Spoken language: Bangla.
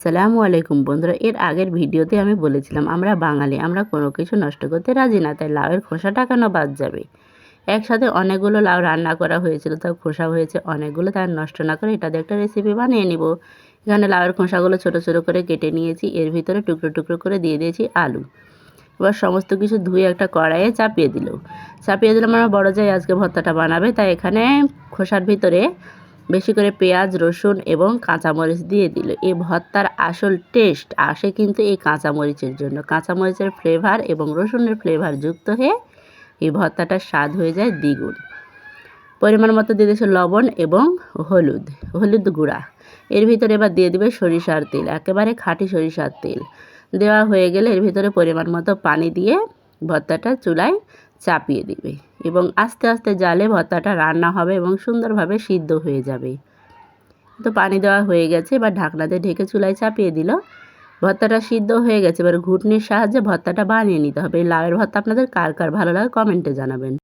আসসালামু আলাইকুম বন্ধুরা, এর আগের ভিডিওতে আমি বলেছিলাম আমরা বাঙালি, আমরা কোনো কিছু নষ্ট করতে রাজি না, তাই লাউয়ের খোসাটা কেন বাদ যাবে। একসাথে অনেকগুলো লাউ রান্না করা হয়েছিল, তাও খোসা হয়েছে অনেকগুলো, তাই নষ্ট না করে এটা দিয়ে একটা রেসিপি বানিয়ে নিব। এখানে লাউয়ের খোসাগুলো ছোট ছোট করে কেটে নিয়েছি, এর ভিতরে টুকরো টুকরো করে দিয়ে দিয়েছি আলু। এবার সমস্ত কিছু ধুয়ে একটা কড়াইয়ে চাপিয়ে দিলাম। আমার বড় জাই আজকে ভর্তাটা বানাবে, তাই এখানে খোসার ভিতরে বেশি করে পেঁয়াজ, রসুন এবং কাঁচামরিচ দিয়ে দিল। এই ভর্তার আসল টেস্ট আসে কিন্তু এই কাঁচামরিচের জন্য। কাঁচামরিচের ফ্লেভার এবং রসুনের ফ্লেভার যুক্ত হয়ে এই ভর্তাটার স্বাদ হয়ে যায় দ্বিগুণ। পরিমাণ মতো দিয়ে দিয়েছে লবণ এবং হলুদ গুঁড়া। এর ভিতরে এবার দিয়ে দিবে সরিষার তেল, একেবারে খাঁটি সরিষার তেল। দেওয়া হয়ে গেলে এর ভিতরে পরিমাণ মতো পানি দিয়ে ভর্তাটা চুলায় চাপিয়ে দিবে এবং আস্তে আস্তে জালে ভর্তাটা রান্না হবে এবং সুন্দরভাবে সিদ্ধ হয়ে যাবে। তো পানি দেওয়া হয়ে গেছে, এবার ঢাকনা দিয়ে ঢেকে চুলায় চাপিয়ে দিল। ভর্তাটা সিদ্ধ হয়ে গেছে, এবার ঘুটনির সাহায্যে ভর্তাটা বানিয়ে নিতে হবে। এই লাউয়ের ভর্তা আপনাদের কার কার ভালো লাগে কমেন্টে জানাবেন।